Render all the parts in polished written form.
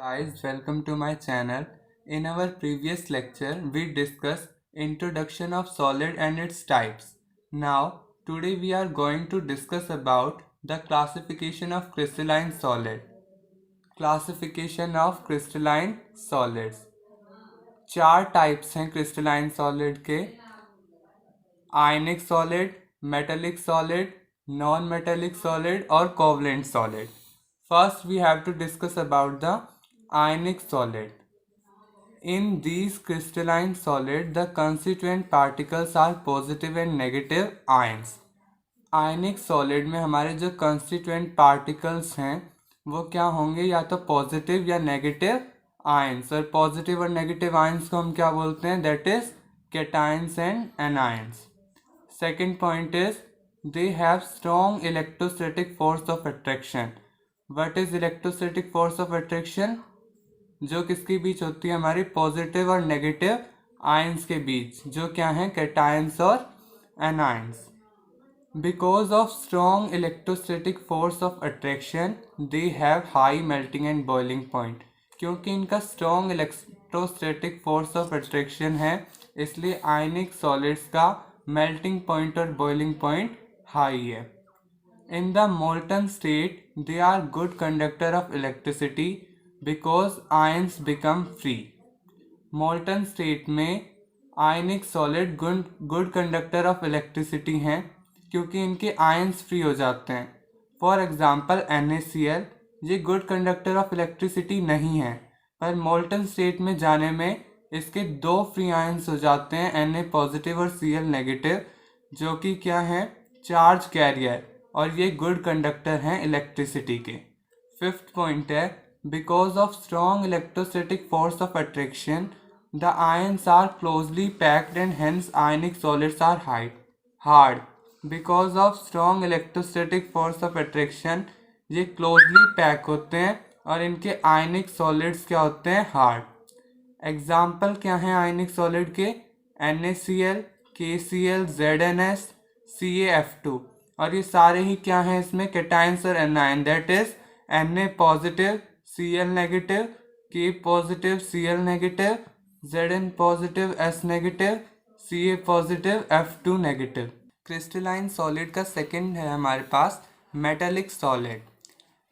Guys, welcome to my channel. In our previous lecture, we discussed introduction of solid and its types. Now, today we are going to discuss about the classification of crystalline solid. Classification of crystalline solids. चार types हैं crystalline solid के: ionic solid, metallic solid, non metallic solid और covalent solid. First, we have to discuss about the ionic solid. In these crystalline solid, the constituent particles are positive and negative ions. Ionic solid में हमारे जो constituent particles हैं वो क्या होंगे, या तो पॉजिटिव या नेगेटिव आयंस. और पॉजिटिव और नेगेटिव आयंस को हम क्या बोलते हैं? That is cations and anions. Second point is they have strong electrostatic force of attraction. What is electrostatic force of attraction? जो किसके बीच होती है? हमारी पॉजिटिव और नेगेटिव आयंस के बीच, जो क्या है? कैटायंस और anions. Because of strong electrostatic force of attraction, they have high melting and boiling point. क्योंकि इनका strong electrostatic force of attraction है, इसलिए आयनिक सॉलिड्स का melting point और boiling point high है. In the molten state, they are good conductor of electricity because ions become free. Molten state में आयनिक solid good conductor of electricity हैं क्योंकि इनके ions free हो जाते हैं. फॉर एग्जाम्पल NaCl, ये गुड कंडक्टर ऑफ इलेक्ट्रिसिटी नहीं है, पर मोल्टन स्टेट में जाने में इसके दो फ्री आयंस हो जाते हैं, Na पॉजिटिव और Cl नेगेटिव, जो कि क्या है? चार्ज कैरियर, और ये गुड कंडक्टर हैं इलेक्ट्रिसिटी के. फिफ्थ पॉइंट है because of strong electrostatic force of attraction the ions are closely packed and hence ionic solids are hard. Because of strong electrostatic force of attraction ये closely pack होते हैं और इनके आयनिक solids क्या होते हैं? हार्ड. एग्जाम्पल क्या हैं आयनिक सॉलिड के? NaCl, KCl, ZnS, CaF2. और ये सारे ही क्या हैं इसमें? कैटायंस और anion. That is Na positive, Cl negative, K positive, Cl negative, Zn positive, S negative, Ca positive, F2 negative. Crystalline solid का सेकंड है हमारे पास मेटेलिक सॉलिड.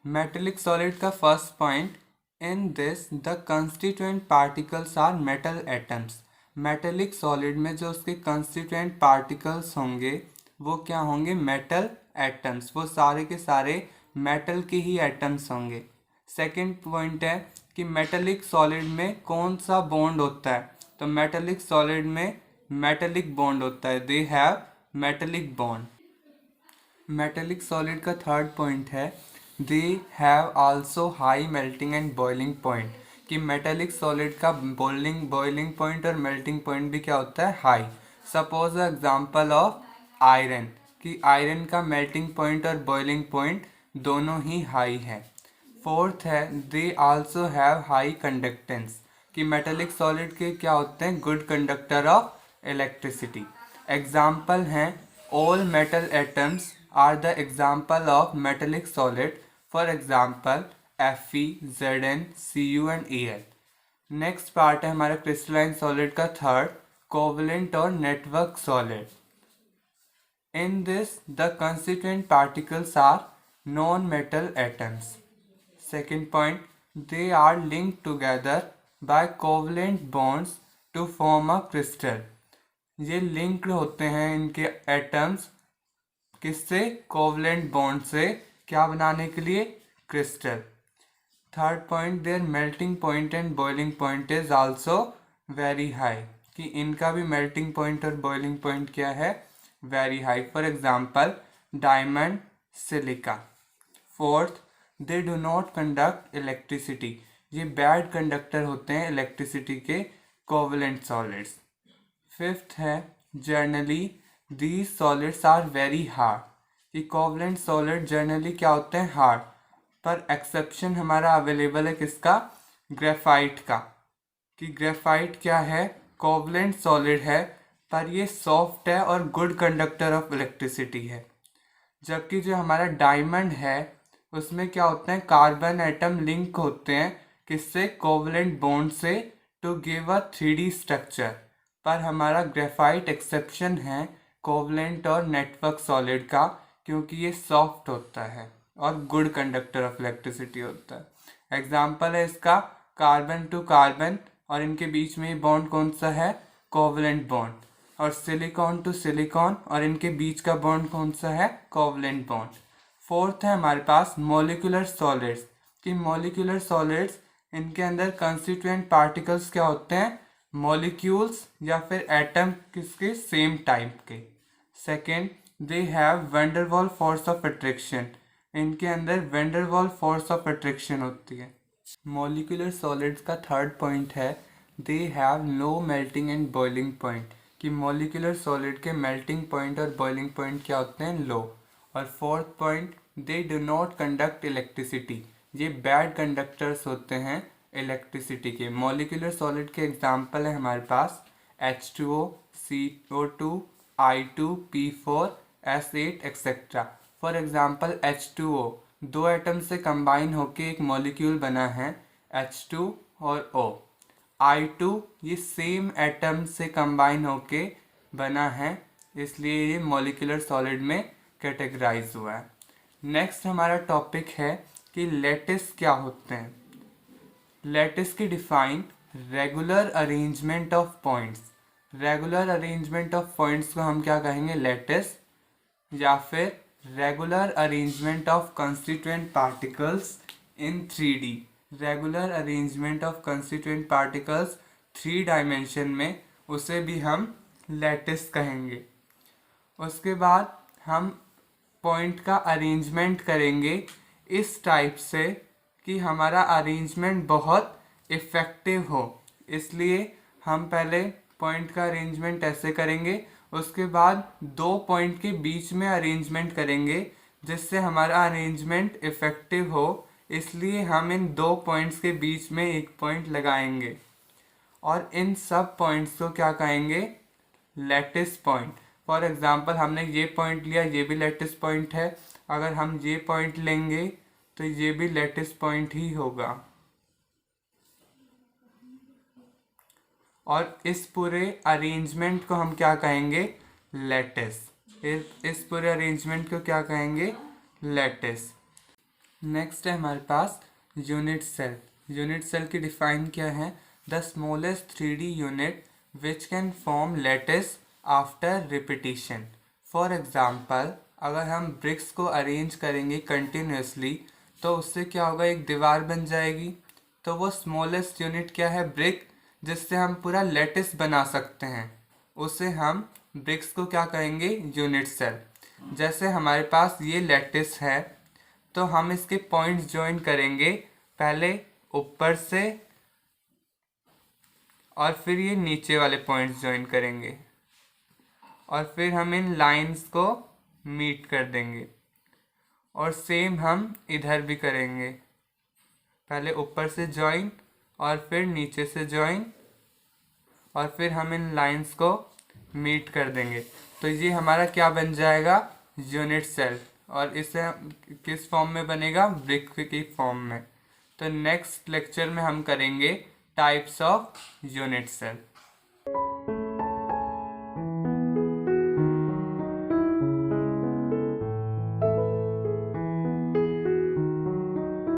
मेटेलिक सॉलिड का first point, in this the constituent particles are metal atoms. Metallic solid में जो उसके constituent particles होंगे वो क्या होंगे? Metal atoms. वो सारे के सारे मेटल के ही एटम्स होंगे. सेकंड पॉइंट है कि मेटेलिक सॉलिड में कौन सा बॉन्ड होता है? तो मेटेलिक सॉलिड में मेटेलिक बॉन्ड होता है. They have metallic bond. Metallic solid का थर्ड पॉइंट है they have also high melting and boiling point. कि मेटेलिक सॉलिड का बॉइलिंग पॉइंट और मेल्टिंग पॉइंट भी क्या होता है? High. Suppose example of iron, कि आयरन का मेल्टिंग पॉइंट और बॉइलिंग पॉइंट दोनों ही हाई है. फोर्थ है they also have high conductance. कि मेटेलिक सॉलिड के क्या होते हैं? Good conductor of electricity. Example हैं all metal atoms are the example of metallic solid. For example Fe, Zn, Cu and Al. Next part है हमारा crystalline solid का third, covalent और network solid. In this the constituent particles are non metal atoms. Second point, they are linked together by covalent bonds to form a crystal. ये linked होते हैं इनके atoms किससे? Covalent bond से. क्या बनाने के लिए? Crystal. Third point, their melting point and boiling point is also very high. कि इनका भी मेल्टिंग पॉइंट और बॉइलिंग पॉइंट क्या है? Very high. For example diamond, silica. Fourth, they do not conduct electricity. ये बैड कंडक्टर होते हैं electricity के कोवलेंट सॉलिड्स. फिफ्थ है generally these solids are very hard. कि कोवलेंट सॉलिड जर्नली क्या होते हैं? हार्ड. पर एक्सेप्शन हमारा अवेलेबल है किसका? ग्रेफाइट का. कि ग्रेफाइट क्या है? कोवलेंट सॉलिड है पर ये सॉफ्ट है और गुड कंडक्टर ऑफ इलेक्ट्रिसिटी है. जबकि जो हमारा डायमंड है उसमें क्या होते हैं? कार्बन एटम लिंक होते हैं किससे, कोवलेंट बॉन्ड से, to give a 3D structure. पर हमारा ग्रेफाइट एक्सेप्शन है कोवलेंट और नेटवर्क सॉलिड का, क्योंकि ये सॉफ्ट होता है और गुड कंडक्टर ऑफ इलेक्ट्रिसिटी होता है। एग्जाम्पल है इसका कार्बन टू कार्बन, और इनके बीच में बॉन्ड कौन सा है, कोवलेंट बॉन्ड। और सिलिकॉन टू सिलिकॉन, और इनके बीच का बॉन्ड कौन सा है, कोवलेंट बॉन्ड। फोर्थ है हमारे पास मॉलिक्यूलर सॉलिड्स, कि मॉलिक्यूलर सॉलिड्स इनके अंदर कंस्टिट्यूएंट पार्टिकल्स क्या होते हैं, मॉलिक्यूल्स या फिर एटम किसके, सेम टाइप के। Second, they have Van der Waals force of attraction, इनके अंदर वैंडरवाल फोर्स ऑफ अट्रैक्शन होती है। मॉलिक्यूलर सॉलिड्स का थर्ड पॉइंट है they have low melting and boiling point, कि मॉलिक्यूलर सॉलिड के मेल्टिंग पॉइंट और बॉइलिंग पॉइंट क्या होते हैं, लो। और fourth point, they do not conduct electricity, ये बैड कंडक्टर्स होते हैं इलेक्ट्रिसिटी के। मॉलिक्यूलर सॉलिड के एग्जाम्पल है हमारे पास H2O, CO2, I2, P4, S8 etcetera. For example H2O दो एटम से कंबाइन होके एक मॉलिक्यूल बना है H2 और O। I2 ये सेम एटम से कंबाइन होके बना है, इसलिए ये मॉलिक्यूलर सॉलिड में कैटेगराइज हुआ है। नेक्स्ट हमारा टॉपिक है कि लैटिस क्या होते हैं। लैटिस की define regular arrangement of points, regular arrangement of points को हम क्या कहेंगे, लैटिस, या फिर regular arrangement of constituent particles in 3D, regular arrangement of constituent particles 3 dimension में, उसे भी हम लैटिस कहेंगे। उसके बाद हम पॉइंट का अरेंजमेंट करेंगे इस टाइप से कि हमारा अरेंजमेंट बहुत इफ़ेक्टिव हो, इसलिए हम पहले पॉइंट का अरेंजमेंट ऐसे करेंगे, उसके बाद दो पॉइंट के बीच में अरेंजमेंट करेंगे जिससे हमारा अरेंजमेंट इफ़ेक्टिव हो, इसलिए हम इन दो पॉइंट्स के बीच में एक पॉइंट लगाएंगे और इन सब पॉइंट्स को क्या कहेंगे, लैटिस पॉइंट। फॉर एग्जांपल हमने ये पॉइंट लिया, ये भी लैटिस पॉइंट है, अगर हम ये पॉइंट लेंगे तो ये भी लैटिस पॉइंट ही होगा। और इस पूरे अरेंजमेंट को हम क्या कहेंगे, लैटिस। इस पूरे अरेंजमेंट को क्या कहेंगे, लैटिस। नेक्स्ट है हमारे पास यूनिट सेल। यूनिट सेल की डिफाइन क्या है, the smallest 3D unit which can form lattice after repetition. For example अगर हम ब्रिक्स को अरेंज करेंगे कंटिन्यूसली तो उससे क्या होगा, एक दीवार बन जाएगी। तो वो स्मॉलेस्ट यूनिट क्या है, ब्रिक, जिससे हम पूरा लैटिस बना सकते हैं, उसे हम ब्रिक्स को क्या कहेंगे, यूनिट सेल। जैसे हमारे पास ये लैटिस है तो हम इसके पॉइंट्स ज्वाइन करेंगे, पहले ऊपर से और फिर ये नीचे वाले पॉइंट्स ज्वाइन करेंगे और फिर हम इन लाइंस को मीट कर देंगे। और सेम हम इधर भी करेंगे, पहले ऊपर से ज्वाइन और फिर नीचे से ज्वाइन और फिर हम इन लाइंस को मीट कर देंगे। तो ये हमारा क्या बन जाएगा, यूनिट सेल। और इसे किस फॉर्म में बनेगा, ब्रिक की फॉर्म में। तो नेक्स्ट लेक्चर में हम करेंगे टाइप्स ऑफ यूनिट सेल।